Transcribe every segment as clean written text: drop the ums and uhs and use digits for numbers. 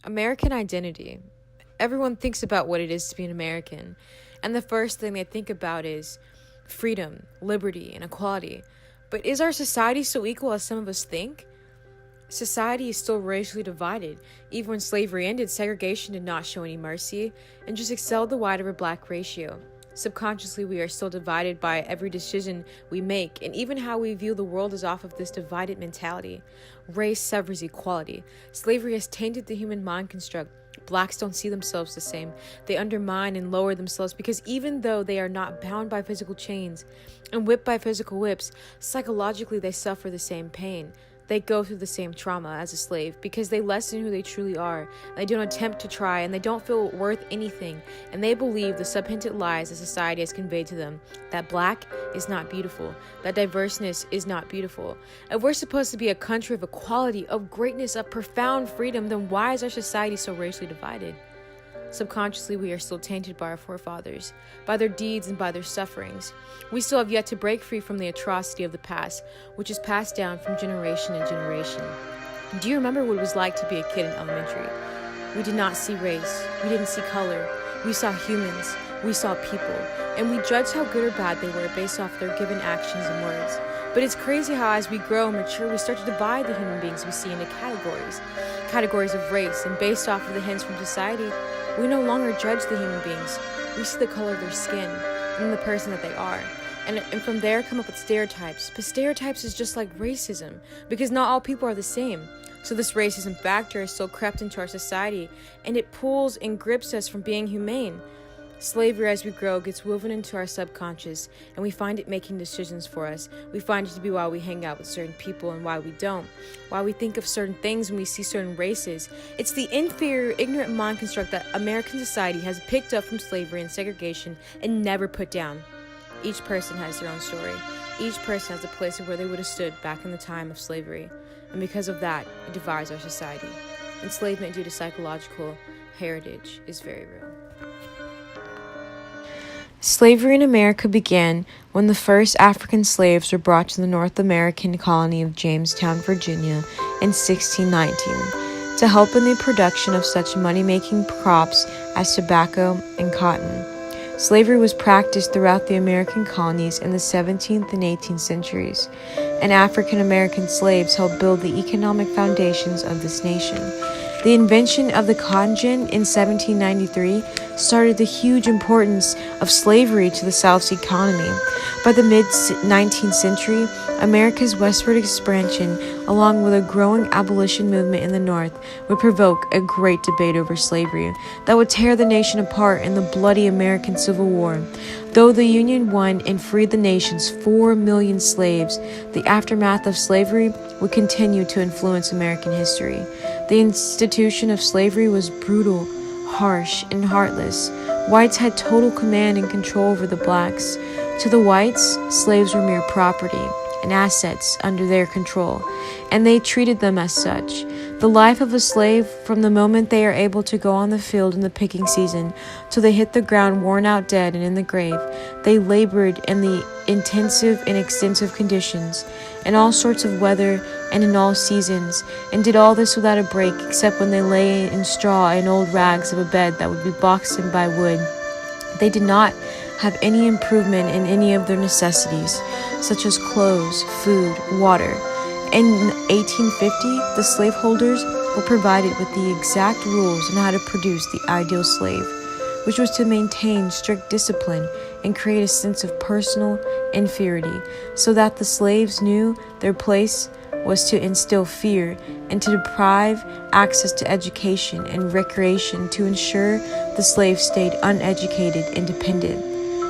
American identity. Everyone thinks about what it is to be an American, and the first thing they think about is freedom, liberty, and equality. But is our society so equal as some of us think? Society is still racially divided. Even when slavery ended, segregation did not show any mercy and just excelled the white over black ratio. Subconsciously, we are still divided by every decision we make, and even how we view the world is off of this divided mentality. Race severs equality. Slavery has tainted the human mind construct. Blacks don't see themselves the same. They undermine and lower themselves because even though they are not bound by physical chains and whipped by physical whips, psychologically they suffer the same pain. They go through the same trauma as a slave because they lessen who they truly are. They don't attempt to try, and they don't feel worth anything. And they believe the subhinted lies that society has conveyed to them, that black is not beautiful, that diverseness is not beautiful. If we're supposed to be a country of equality, of greatness, of profound freedom, then why is our society so racially divided? Subconsciously, we are still tainted by our forefathers, by their deeds and by their sufferings. We still have yet to break free from the atrocity of the past, which is passed down from generation to generation. Do you remember what it was like to be a kid in elementary? We did not see race. We didn't see color. We saw humans. We saw people. And we judged how good or bad they were based off their given actions and words. But it's crazy how as we grow and mature, we start to divide the human beings we see into categories of race, and based off of the hints from society, we no longer judge the human beings. We see the color of their skin and the person that they are. And from there come up with stereotypes. But stereotypes is just like racism, because not all people are the same. So this racism factor is still crept into our society, and it pulls and grips us from being humane. Slavery, as we grow, gets woven into our subconscious, and we find it making decisions for us. We find it to be why we hang out with certain people and why we don't. Why we think of certain things when we see certain races. It's the inferior, ignorant mind construct that American society has picked up from slavery and segregation and never put down. Each person has their own story. Each person has a place of where they would have stood back in the time of slavery. And because of that, it divides our society. Enslavement due to psychological heritage is very real. Slavery in America began when the first African slaves were brought to the North American colony of Jamestown, Virginia in 1619 to help in the production of such money-making crops as tobacco and cotton. Slavery was practiced throughout the American colonies in the 17th and 18th centuries, and African American slaves helped build the economic foundations of this nation. The invention of the cotton gin in 1793 started the huge importance of slavery to the South's economy. By the mid-19th century, America's westward expansion, along with a growing abolition movement in the North, would provoke a great debate over slavery that would tear the nation apart in the bloody American Civil War. Though the Union won and freed the nation's 4 million slaves, the aftermath of slavery would continue to influence American history. The institution of slavery was brutal, harsh, and heartless. Whites had total command and control over the blacks. To the whites, slaves were mere property and assets under their control, and they treated them as such. The life of a slave, from the moment they are able to go on the field in the picking season till they hit the ground worn out dead and in the grave, they labored in the intensive and extensive conditions, in all sorts of weather and in all seasons, and did all this without a break except when they lay in straw and old rags of a bed that would be boxed in by wood. They did not have any improvement in any of their necessities, such as clothes, food, water. In 1850, the slaveholders were provided with the exact rules on how to produce the ideal slave, which was to maintain strict discipline and create a sense of personal inferiority, so that the slaves knew their place was to instill fear and to deprive access to education and recreation to ensure the slaves stayed uneducated and dependent.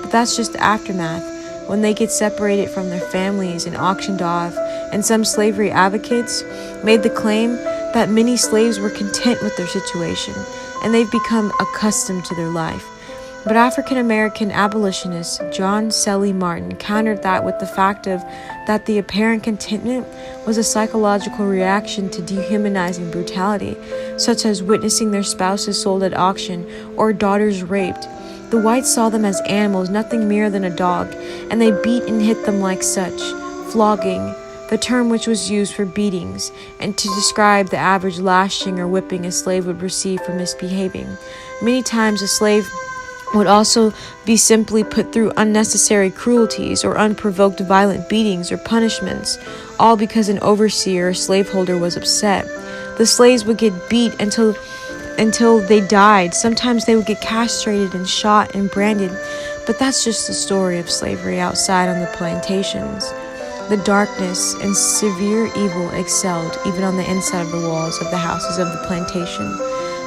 But that's just the aftermath. When they get separated from their families and auctioned off, and some slavery advocates made the claim that many slaves were content with their situation, and they've become accustomed to their life. But African-American abolitionist John Selly Martin countered that with the fact that the apparent contentment was a psychological reaction to dehumanizing brutality, such as witnessing their spouses sold at auction or daughters raped. The whites saw them as animals, nothing mere than a dog, and they beat and hit them like such, flogging the term which was used for beatings, and to describe the average lashing or whipping a slave would receive for misbehaving. Many times a slave would also be simply put through unnecessary cruelties or unprovoked violent beatings or punishments, all because an overseer or slaveholder was upset. The slaves would get beat until they died. Sometimes they would get castrated and shot and branded, but that's just the story of slavery outside on the plantations. The darkness and severe evil excelled even on the inside of the walls of the houses of the plantation,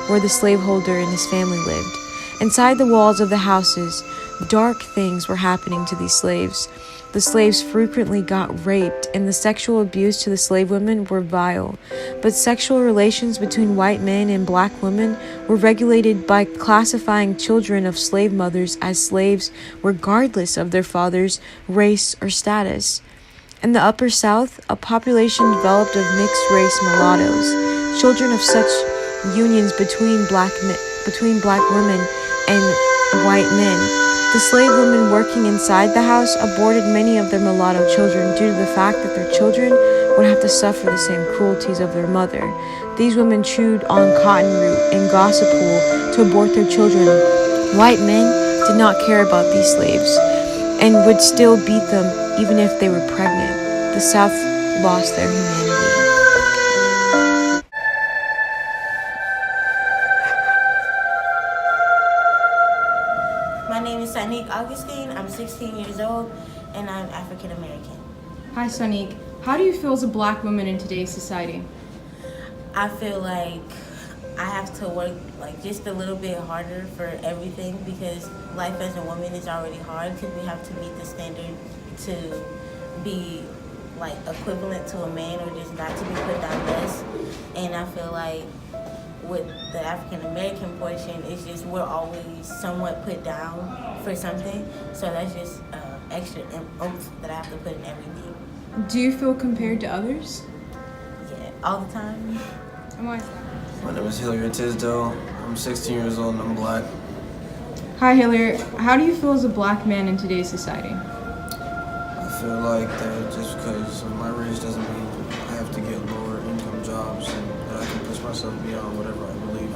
where the slaveholder and his family lived. Inside the walls of the houses, dark things were happening to these slaves. The slaves frequently got raped, and the sexual abuse to the slave women were vile. But sexual relations between white men and black women were regulated by classifying children of slave mothers as slaves regardless of their father's race or status. In the Upper South, a population developed of mixed-race mulattoes, children of such unions between black women and white men. The slave women working inside the house aborted many of their mulatto children due to the fact that their children would have to suffer the same cruelties of their mother. These women chewed on cotton root and gossip wool to abort their children. White men did not care about these slaves and would still beat them even if they were pregnant. The South lost their humanity. My name is Shanice Augustine. I'm 16 years old, and I'm African American. Hi, Shanique. How do you feel as a black woman in today's society? I feel like I have to work just a little bit harder for everything, because life as a woman is already hard, because we have to meet the standard to be equivalent to a man, or just not to be put down less. And I feel like with the African American portion, it's just we're always somewhat put down for something. So that's just extra oomph that I have to put in everything. Do you feel compared to others? Yeah, all the time. And why is that? My name is Hilliard Tisdale. I'm 16 years old and I'm black. Hi, Hilliard. How do you feel as a black man in today's society? I feel like that just because of my race doesn't mean I have to get lower income jobs, and that I can push myself beyond whatever I believe.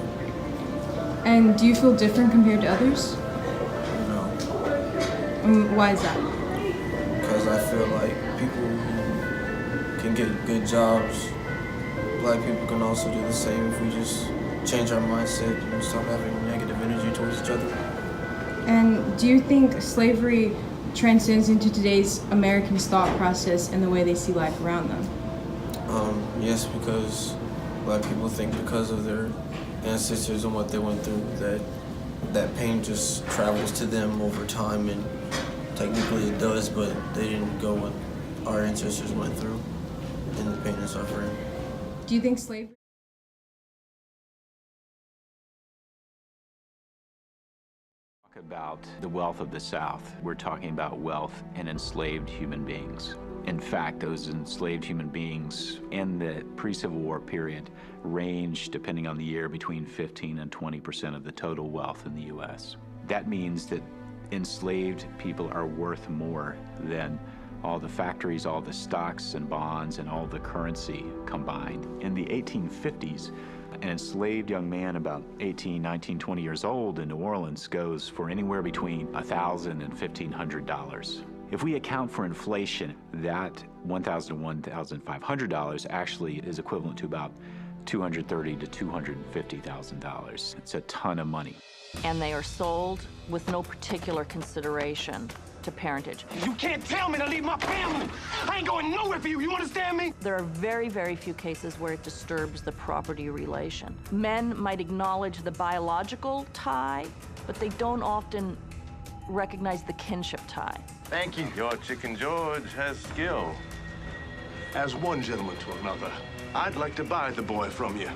And do you feel different compared to others? No. Why is that? Because I feel like people who can get good jobs, black people can also do the same if we just change our mindset and stop having negative energy towards each other. And do you think slavery transcends into today's Americans' thought process and the way they see life around them? Yes, because black people think because of their ancestors and what they went through, that pain just travels to them over time, and technically it does, but they didn't go what our ancestors went through in the pain and suffering. Do you think slavery... About the wealth of the South, we're talking about wealth in enslaved human beings. In fact, those enslaved human beings in the pre-Civil War period range, depending on the year, between 15 and 20% of the total wealth in the U.S. That means that enslaved people are worth more than all the factories, all the stocks and bonds, and all the currency combined. In the 1850s, an enslaved young man about 18, 19, 20 years old in New Orleans goes for anywhere between $1,000 and $1,500. If we account for inflation, that $1,000 to $1,500 actually is equivalent to about $230,000 to $250,000. It's a ton of money. And they are sold with no particular consideration to parentage. You can't tell me to leave my family. I ain't going nowhere for you. You understand me? There are very, very few cases where it disturbs the property relation. Men might acknowledge the biological tie, but they don't often recognize the kinship tie. Thank you. Your Chicken George has skill. As one gentleman to another, I'd like to buy the boy from you.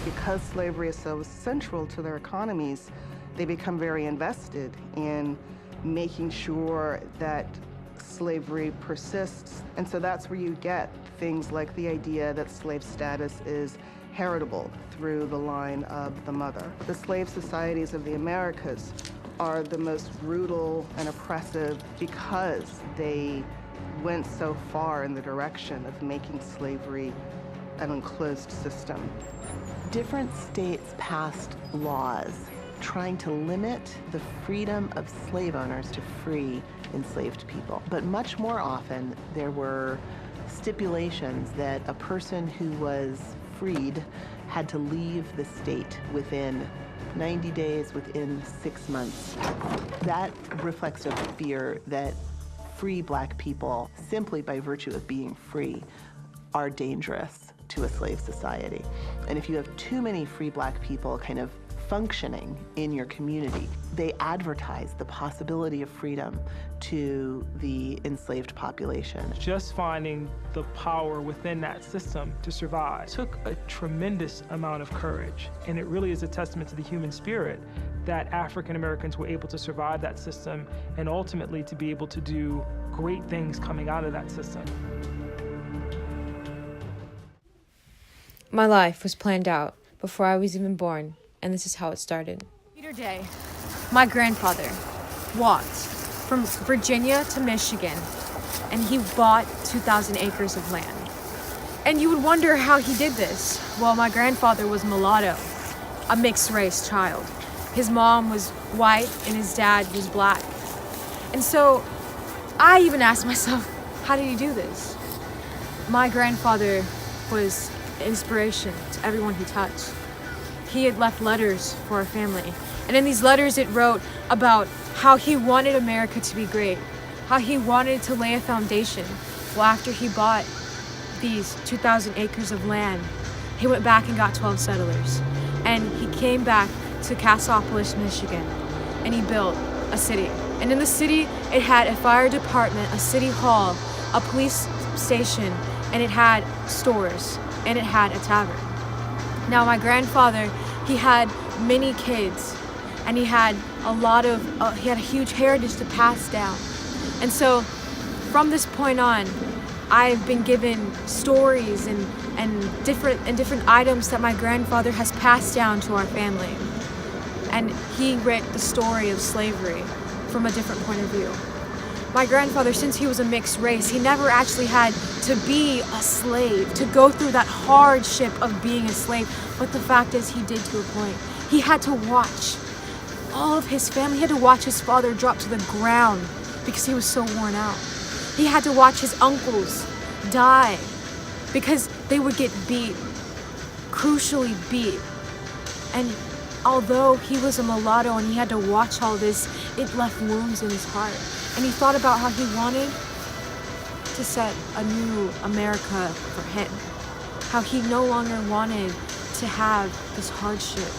Because slavery is so central to their economies, they become very invested in making sure that slavery persists. And so that's where you get things like the idea that slave status is heritable through the line of the mother. The slave societies of the Americas are the most brutal and oppressive because they went so far in the direction of making slavery an enclosed system. Different states passed laws trying to limit the freedom of slave owners to free enslaved people. But much more often, there were stipulations that a person who was freed had to leave the state within 90 days, within 6 months. That reflects a fear that free Black people, simply by virtue of being free, are dangerous to a slave society. And if you have too many free Black people kind of functioning in your community, they advertise the possibility of freedom to the enslaved population. Just finding the power within that system to survive took a tremendous amount of courage. And it really is a testament to the human spirit that African Americans were able to survive that system and ultimately to be able to do great things coming out of that system. My life was planned out before I was even born, and this is how it started. Peter Day, my grandfather, walked from Virginia to Michigan, and he bought 2,000 acres of land. And you would wonder how he did this. Well, my grandfather was mulatto, a mixed-race child. His mom was white and his dad was Black. And so I even asked myself, how did he do this? My grandfather was inspiration to everyone he touched. He had left letters for our family. And in these letters it wrote about how he wanted America to be great, how he wanted to lay a foundation. Well, after he bought these 2,000 acres of land, he went back and got 12 settlers. And he came back to Cassopolis, Michigan, and he built a city. And in the city, it had a fire department, a city hall, a police station, and it had stores, and it had a tavern. Now, my grandfather, he had many kids, and he had a huge heritage to pass down. And so, from this point on, I've been given stories and different items that my grandfather has passed down to our family. And he read the story of slavery from a different point of view. My grandfather, since he was a mixed race, he never actually had to be a slave, to go through that hardship of being a slave. But the fact is, he did to a point. He had to watch all of his family. He had to watch his father drop to the ground because he was so worn out. He had to watch his uncles die because they would get beat, crucially beat. And although he was a mulatto and he had to watch all this, it left wounds in his heart. And he thought about how he wanted to set a new America for him. How he no longer wanted to have this hardship.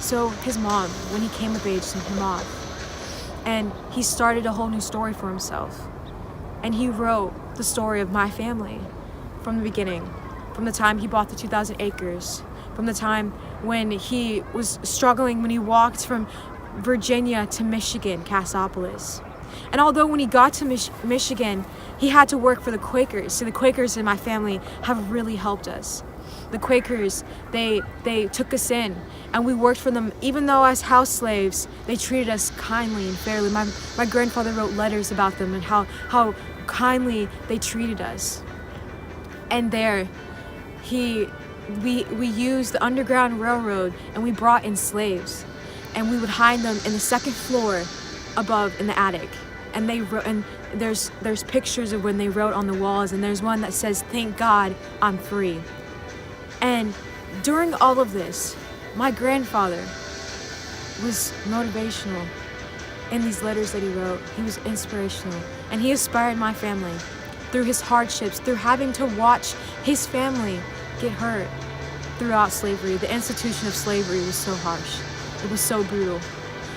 So his mom, when he came of age, sent him off. And he started a whole new story for himself. And he wrote the story of my family from the beginning, from the time he bought the 2,000 acres, from the time when he was struggling, when he walked from Virginia to Michigan, Cassopolis. And although when he got to Michigan, he had to work for the Quakers. See, the Quakers in my family have really helped us. The Quakers, they took us in, and we worked for them. Even though as house slaves, they treated us kindly and fairly. My grandfather wrote letters about them and how kindly they treated us. And there, we used the Underground Railroad, and we brought in slaves, and we would hide them in the second floor above in the attic. And they wrote, and there's pictures of when they wrote on the walls, and there's one that says, "Thank God I'm free." And during all of this, my grandfather was motivational in these letters that he wrote. He was inspirational, and he inspired my family through his hardships, through having to watch his family get hurt throughout slavery. The institution of slavery was so harsh. It was so brutal.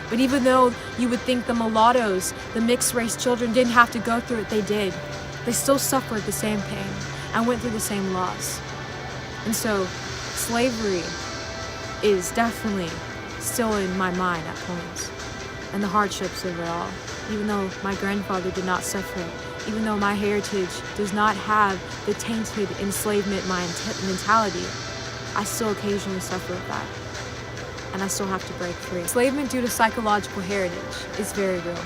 But even though you would think the mulattoes, the mixed race children didn't have to go through it, they did. They still suffered the same pain and went through the same loss. And so slavery is definitely still in my mind at points. And the hardships of it all. Even though my grandfather did not suffer it, even though my heritage does not have the tainted enslavement mentality, I still occasionally suffer with that. And I still have to break free. Enslavement due to psychological heritage is very real.